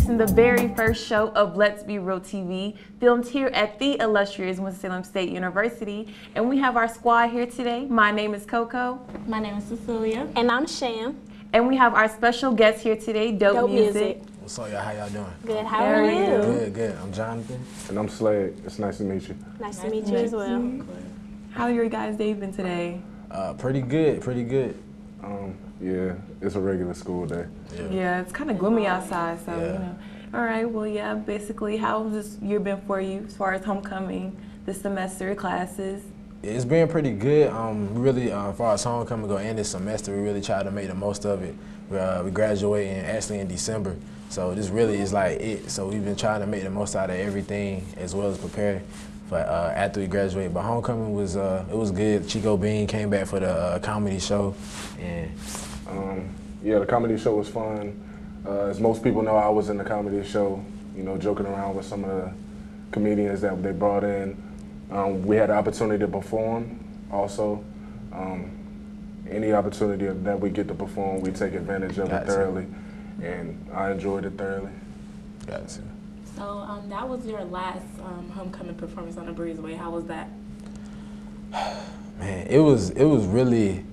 introducing the very first show of Let's Be Real TV, filmed here at the illustrious Winston-Salem State University. And we have our squad here today. My name is Coco. My name is Cecilia. And I'm Sham. And we have our special guest here today, DopeMusic. What's up, y'all? How y'all doing? Good. How are you? Good, good. I'm Jonathan. And I'm Slade. It's nice to meet you. Nice to meet you as well. How are your guys' day been today? Pretty good, pretty good. Yeah, it's a regular school day. Yeah, it's kind of gloomy outside, so, Yeah. you know. All right, well, yeah, basically, how's this year been for you as far as homecoming, this semester, classes? It's been pretty good. Really, as far as homecoming go and this semester, we really tried to make the most of it. We graduate actually in December, so this really is like it. So we've been trying to make the most out of everything as well as prepare for after we graduate. But homecoming was it was good. Chico Bean came back for the comedy show, and yeah, the comedy show was fun. As most people know, I was in the comedy show, you know, joking around with some of the comedians that they brought in. We had the opportunity to perform also. Any opportunity that we get to perform, we take advantage of it thoroughly, and I enjoyed it thoroughly. Gotcha. So that was your last homecoming performance on the Breezeway. How was that? Man, it was really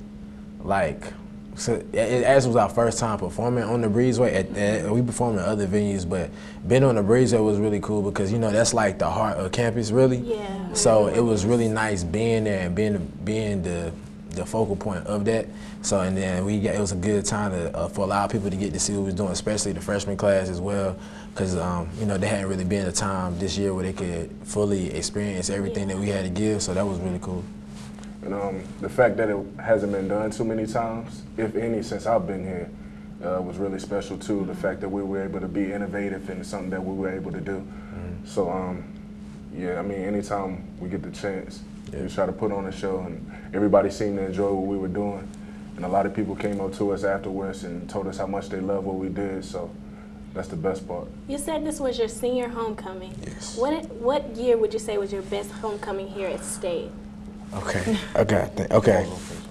like, so it actually was our first time performing on the Breezeway. We performed in other venues, but being on the Breezeway was really cool because, you know, that's like the heart of campus, really. Yeah. So it was really nice being there and being the focal point of that. So, and then it was a good time for a lot of people to get to see what we was doing, especially the freshman class as well, because you know, there hadn't really been a time this year where they could fully experience everything that we had to give. So that was really cool. And the fact that it hasn't been done too many times, if any, since I've been here, was really special too. The fact that we were able to be innovative and something that we were able to do. So, yeah, I mean, anytime we get the chance, we try to put on a show, and everybody seemed to enjoy what we were doing. And a lot of people came up to us afterwards and told us how much they love what we did. So that's the best part. You said this was your senior homecoming. Yes. What year would you say was your best homecoming here at State? Okay. Okay.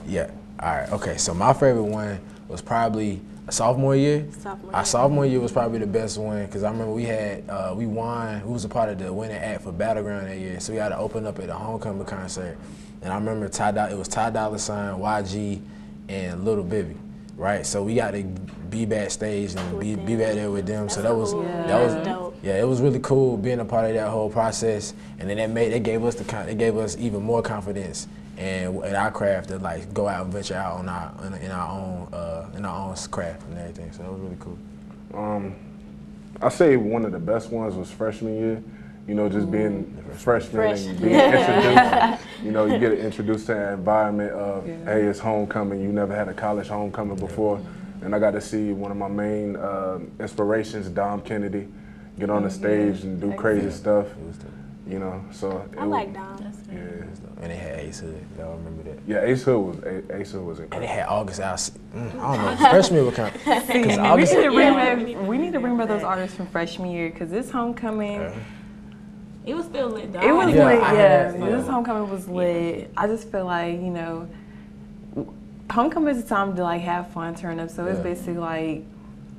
Yeah. All right. Okay. So my favorite one was probably sophomore year. Our sophomore year was probably the best one because I remember we had we won. We was a part of the winning act for Battleground that year, so we had to open up at a homecoming concert. And I remember it was Ty Dolla $ign, YG, and Little Bibby, right? So we got to be backstage and be back there with them. So that was dope. Yeah, it was really cool being a part of that whole process. And then it gave us even more confidence and in our craft to like go out and venture out on in our own craft and everything. So that was really cool. I say one of the best ones was freshman year. You know, just being freshman and being introduced. You know, you get introduced to an environment of, hey, it's homecoming. You never had a college homecoming before. And I got to see one of my main inspirations, Dom Kennedy, get on the stage and do crazy stuff. You know, so I like Dom. Yeah. And they had Ace Hood. Y'all remember that? Yeah, Ace Hood was incredible. And they had August out. I don't know. Freshman would count. We need to bring back those artists from freshman year because this homecoming. It was still lit, though. It was lit, yeah. This homecoming was lit. I just feel like, you know, homecoming is a time to like have fun, turn up. So it's basically like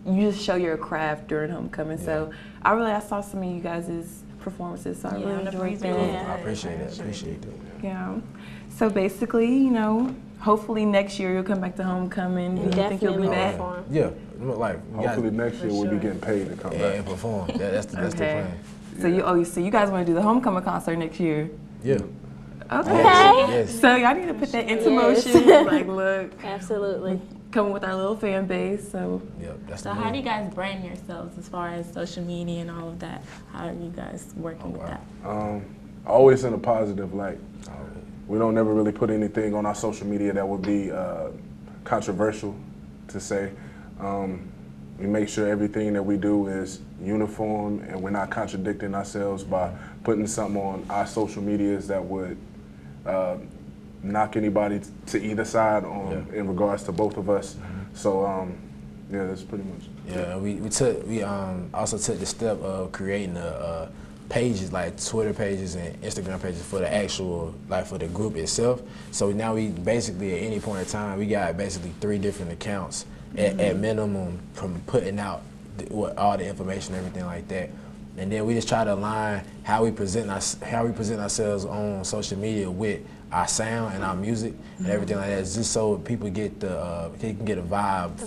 you just show your craft during homecoming. So I saw some of you guys' performances, so I really enjoyed that. I appreciate that. Yeah. So basically, you know, hopefully next year you'll come back to homecoming. Do you think you'll be back? Yeah. Like hopefully next year we'll be getting paid to come back and perform. That's the plan. So you guys want to do the homecoming concert next year? Yeah. Okay. Yes. So y'all need to put that into motion. Like, look. Absolutely. Coming with our little fan base. So. Yep. That's so how do you guys brand yourselves as far as social media and all of that? How are you guys working with that? Always in a positive light. We don't never really put anything on our social media that would be controversial to say. We make sure everything that we do is uniform and we're not contradicting ourselves by putting something on our social medias that would knock anybody to either side in regards to both of us. So yeah, that's pretty much. Yeah, we also took the step of creating pages like Twitter pages and Instagram pages for the actual, like for the group itself. So now we basically at any point in time we got basically 3 different accounts at minimum from putting out all the information, everything like that. And then we just try to align how we present ourselves on social media with our sound and our music and everything like that, just so people get they can get a vibe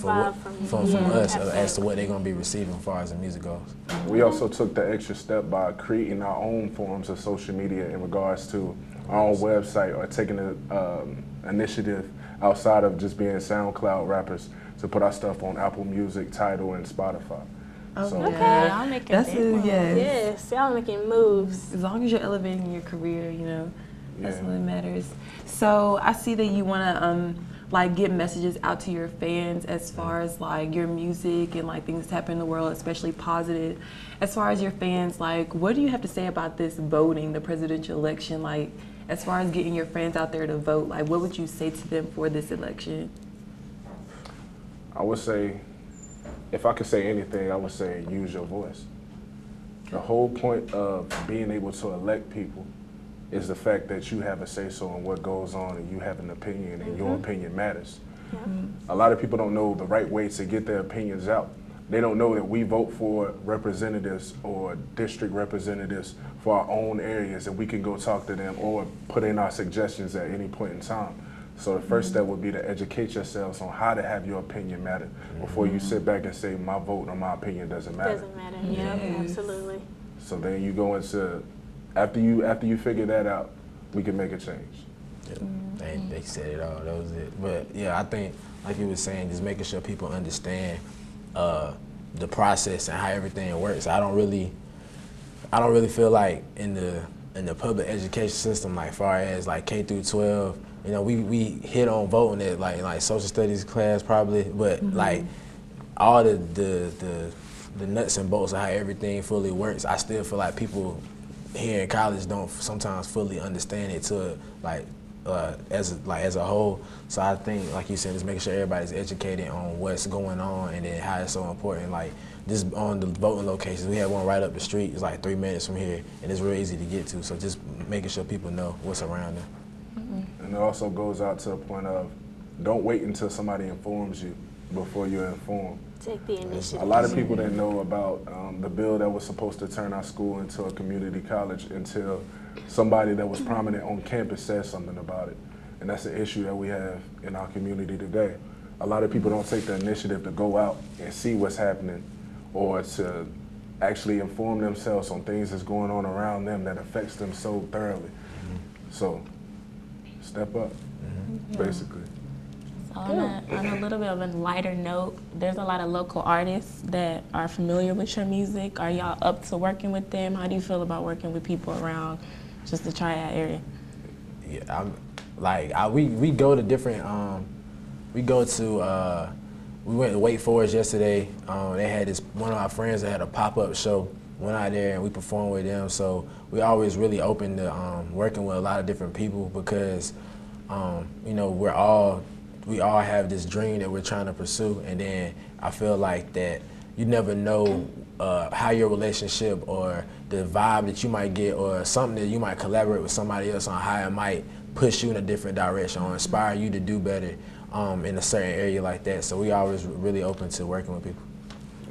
from us as to what they're gonna be receiving as far as the music goes. We also took the extra step by creating our own forms of social media in regards to our own website, or taking an initiative outside of just being SoundCloud rappers to put our stuff on Apple Music, Tidal, and Spotify. Okay. Y'all making That's big moves. Yes, y'all making moves. As long as you're elevating your career, you know, that's what matters. So I see that you want to like get messages out to your fans as far as like your music and like things that happen in the world, especially positive. As far as your fans, like what do you have to say about this voting, the presidential election? Like as far as getting your fans out there to vote, like what would you say to them for this election? I would say, if I could say anything, I would say use your voice. The whole point of being able to elect people is the fact that you have a say-so in what goes on, and you have an opinion, and your opinion matters. A lot of people don't know the right way to get their opinions out. They don't know that we vote for representatives or district representatives for our own areas, and we can go talk to them or put in our suggestions at any point in time. So the first step would be to educate yourselves on how to have your opinion matter before you sit back and say my vote or my opinion doesn't matter. Doesn't matter. Yeah, absolutely. So then you go into, after you figure that out, we can make a change. Yeah. They said it all. That was it. But yeah, I think like you were saying, just making sure people understand the process and how everything works. I don't really feel like in the public education system, like far as like K through 12. You know, we hit on voting at like social studies class probably, but like all the nuts and bolts of how everything fully works, I still feel like people here in college don't sometimes fully understand it to as a whole. So I think, like you said, just making sure everybody's educated on what's going on and then how it's so important. Like just on the voting locations, we have one right up the street. It's like 3 minutes from here, and it's real easy to get to. So just making sure people know what's around them. And it also goes out to a point of, don't wait until somebody informs you before you're informed. Take the initiative. A lot of people didn't know about the bill that was supposed to turn our school into a community college until somebody that was prominent on campus said something about it. And that's an issue that we have in our community today. A lot of people don't take the initiative to go out and see what's happening, or to actually inform themselves on things that's going on around them that affects them so thoroughly. So step up, basically. So on a little bit of a lighter note, there's a lot of local artists that are familiar with your music. Are y'all up to working with them? How do you feel about working with people around just the Triad area? Yeah, we go to different, we went to Wake Forest yesterday. They had one of our friends that had a pop-up show, went out there and we performed with them. So we always really open to working with a lot of different people because, you know, we all have this dream that we're trying to pursue, and then I feel like that you never know how your relationship or the vibe that you might get or something that you might collaborate with somebody else on, how it might push you in a different direction or inspire you to do better in a certain area like that. So we always really open to working with people.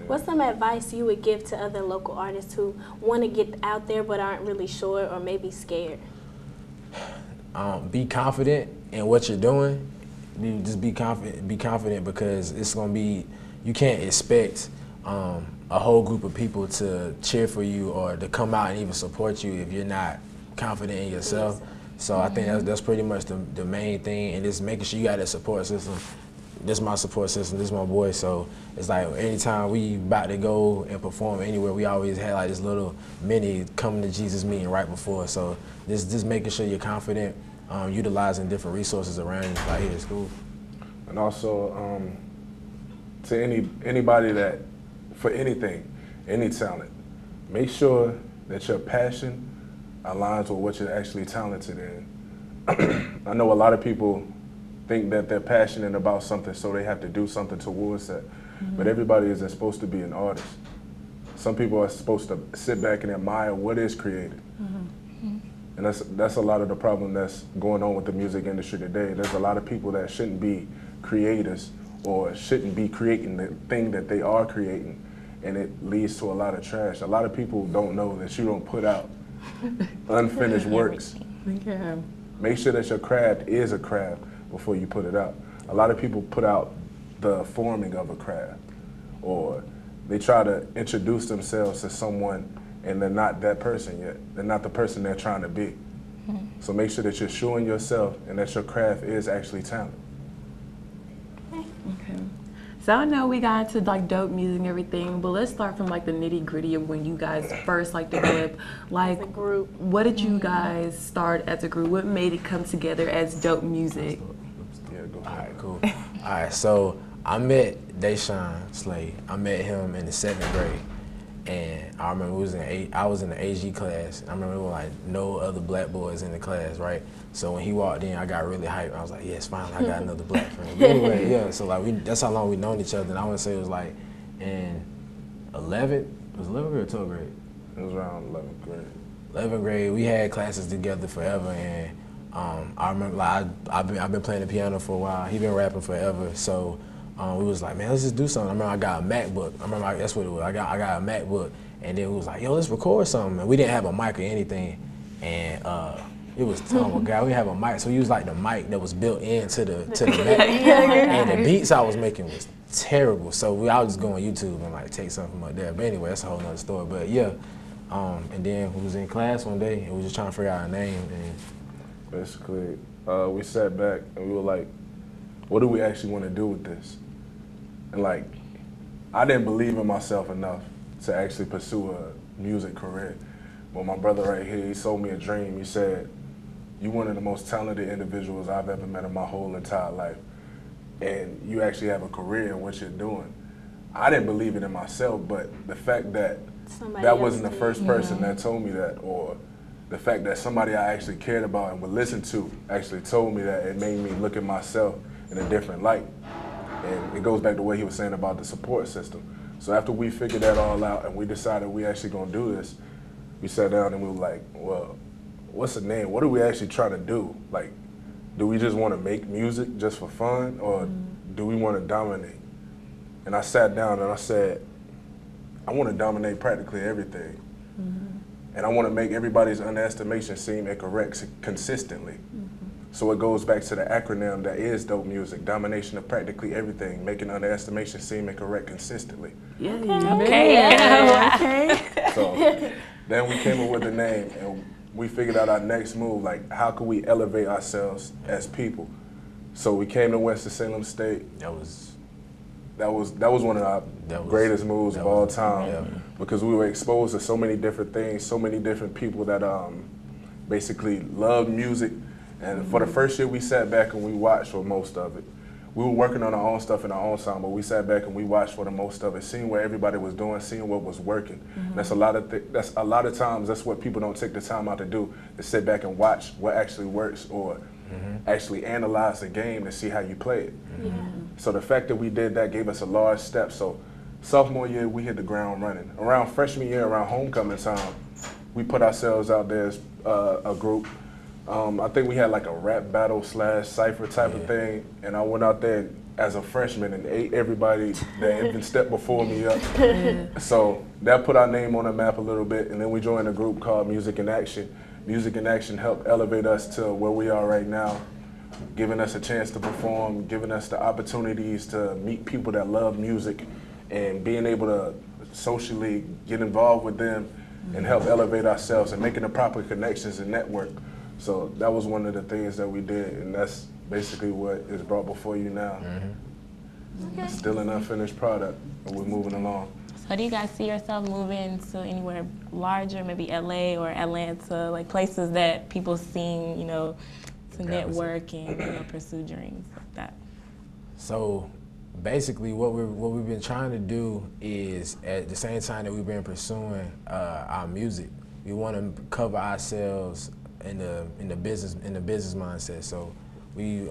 What's some advice you would give to other local artists who want to get out there but aren't really sure or maybe scared? Be confident in what you're doing. Just be confident because it's gonna be, you can't expect a whole group of people to cheer for you or to come out and even support you if you're not confident in yourself. So I think that's pretty much the main thing, and just making sure you got that support system. This is my support system, this is my boy. So it's like anytime we about to go and perform anywhere, we always had like this little mini coming to Jesus meeting right before. So just making sure you're confident, utilizing different resources around you right here at school. And also to anybody that, for anything, any talent, make sure that your passion aligns with what you're actually talented in. I know a lot of people think that they're passionate about something, so they have to do something towards that. But everybody isn't supposed to be an artist. Some people are supposed to sit back and admire what is created. And that's a lot of the problem that's going on with the music industry today. There's a lot of people that shouldn't be creators or shouldn't be creating the thing that they are creating. and it leads to a lot of trash. A lot of people don't know that you don't put out unfinished works. Yeah. Make sure that your craft is a craft before you put it out. A lot of people put out the forming of a craft, or they try to introduce themselves to someone and they're not that person yet. They're not the person they're trying to be. So make sure that you're showing yourself and that your craft is actually talent. Okay. So I know we got into like dope music and everything, but let's start from like the nitty gritty of when you guys first like developed. Like, As a group. What did you guys start as a group? What made it come together as DopeMusic? Yeah, go All ahead. right, cool. All right, so I met Deshaun Slade. I met him in the 7th grade. And I remember I was in the AG class. I remember there were like no other black boys in the class, right? So when he walked in, I got really hyped. I was like, yes, finally, I got another black friend. But anyway, yeah, so like that's how long we known each other. And I would say it was like in 11th, was 11th grade or 12th grade? It was around 11th grade. 11th grade, we had classes together forever, and I remember like I've been playing the piano for a while. He been rapping forever, so we was like, man, let's just do something. I remember I got a MacBook. That's what it was. I got a MacBook, and then we was like, yo, let's record something. And we didn't have a mic or anything, and it was oh my god, we didn't have a mic, so we used like the mic that was built into the Mac, and the beats I was making was terrible. So I was just go on YouTube and like take something from up there. But anyway, that's a whole nother story. But yeah, and then we was in class one day and we was just trying to figure out our name. And basically, we sat back and we were like, what do we actually want to do with this? And like, I didn't believe in myself enough to actually pursue a music career. But my brother right here, he sold me a dream. He said, you're one of the most talented individuals I've ever met in my whole entire life. And you actually have a career in what you're doing. I didn't believe it in myself, but the fact that that wasn't the first person that told me that, or the fact that somebody I actually cared about and would listen to actually told me that, it made me look at myself in a different light. And it goes back to what he was saying about the support system. So after we figured that all out and we decided we actually gonna do this, we sat down and we were like, well, what's the name? What are we actually trying to do? Like, do we just want to make music just for fun, or do we want to dominate? And I sat down and I said, I want to dominate practically everything. And I want to make everybody's underestimation seem incorrect consistently. So it goes back to the acronym that is DopeMusic, domination of practically everything, making underestimation seem incorrect consistently. Yeah. Okay. So then we came up with the name and we figured out our next move, like how could we elevate ourselves as people? So we came to Winston-Salem State. That was one of our greatest moves of all time, because we were exposed to so many different things, so many different people that basically loved music. And for the first year, we sat back and we watched for most of it. We were working on our own stuff in our own time, but we sat back and we watched for the most of it, seeing what everybody was doing, seeing what was working. That's a lot of times that's what people don't take the time out to do, to sit back and watch what actually works, or actually analyze the game to see how you play it. So the fact that we did that gave us a large step. So sophomore year, we hit the ground running. Around freshman year, around homecoming time, we put ourselves out there as a group. I think we had like a rap battle / cypher type of thing, and I went out there as a freshman and ate everybody that even stepped before me up. So that put our name on the map a little bit, and then we joined a group called Music in Action. Music in Action helped elevate us to where we are right now, giving us a chance to perform, giving us the opportunities to meet people that love music, and being able to socially get involved with them and help elevate ourselves and making the proper connections and network. So that was one of the things that we did, and that's basically what is brought before you now. It's still an unfinished product, and we're moving along. So do you guys see yourself moving to anywhere larger, maybe LA or Atlanta, like places that people seen, to network and pursue dreams like that? So basically what we've been trying to do is, at the same time that we've been pursuing our music, we want to cover ourselves in the business mindset. So we've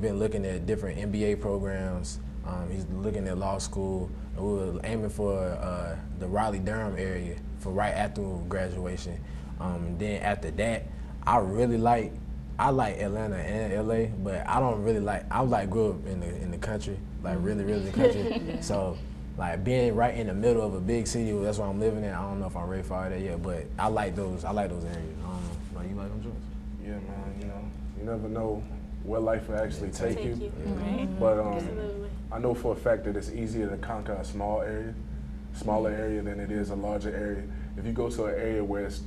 been looking at different MBA programs. He's looking at law school. And we were aiming for the Raleigh-Durham area for right after graduation. Then after that, I like Atlanta and LA, but I don't really like. I grew up in the country, like really the country. So like being right in the middle of a big city. That's where I'm living at. I don't know if I'm ready for all that yet, but I like those areas. I don't know. Like, you like them joints? Yeah, man. You know, you never know where life will actually take you. Right. But I know for a fact that it's easier to conquer a smaller area than it is a larger area. If you go to an area where it's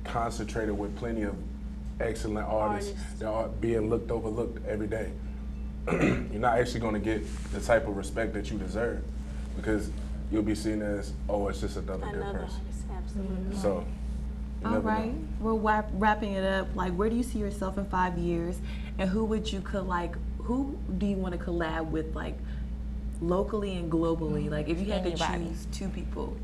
concentrated with plenty of excellent artists that are being overlooked every day, you're not actually going to get the type of respect that you deserve, because you'll be seen as, oh, it's just another good person. Artist, absolutely. So, All right. Well, wrapping it up, like, where do you see yourself in 5 years, and who do you want to collab with, like, locally and globally? Like, if you had to choose 2 people.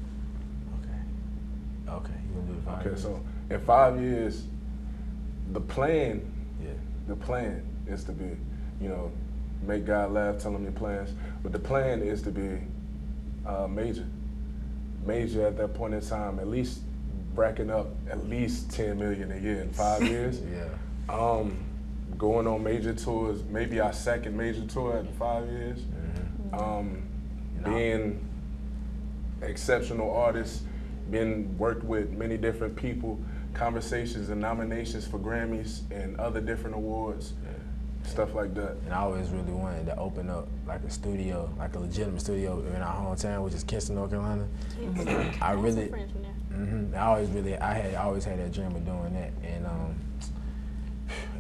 Okay. You want to do the 5 years? So in 5 years, the plan is to be, you know, make God laugh, tell him your plans. But the plan is to be major at that point in time, at least racking up at least 10 million a year in 5 years. Yeah. Going on major tours, maybe our second major tour in 5 years. Being exceptional artists, being worked with many different people, conversations and nominations for Grammys and other different awards, stuff like that. And I always really wanted to open up like a studio, like a legitimate studio in our hometown, which is Kinston, North Carolina. I really, I always had that dream of doing that. And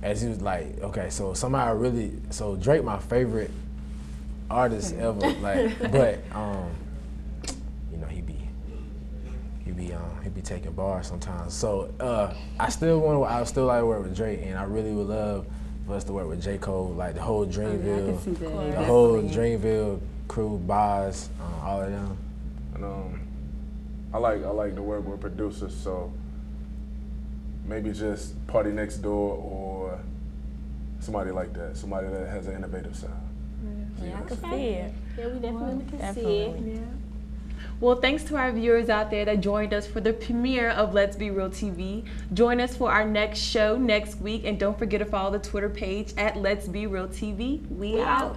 as he was like, okay, so so Drake my favorite artist ever, like, but you know, he be taking bars sometimes. So I still like to work with Drake, and I really would love for us to work with J. Cole, like the whole Dreamville, Dreamville crew, Boz, all of them. And I like to work with producers, so maybe just Party Next Door or somebody like that, somebody that has an innovative sound. Yeah, I can see it. Yeah, we definitely can see it. Yeah. Well, thanks to our viewers out there that joined us for the premiere of Let's Be Real TV. Join us for our next show next week, and don't forget to follow the Twitter page at Let's Be Real TV. We out.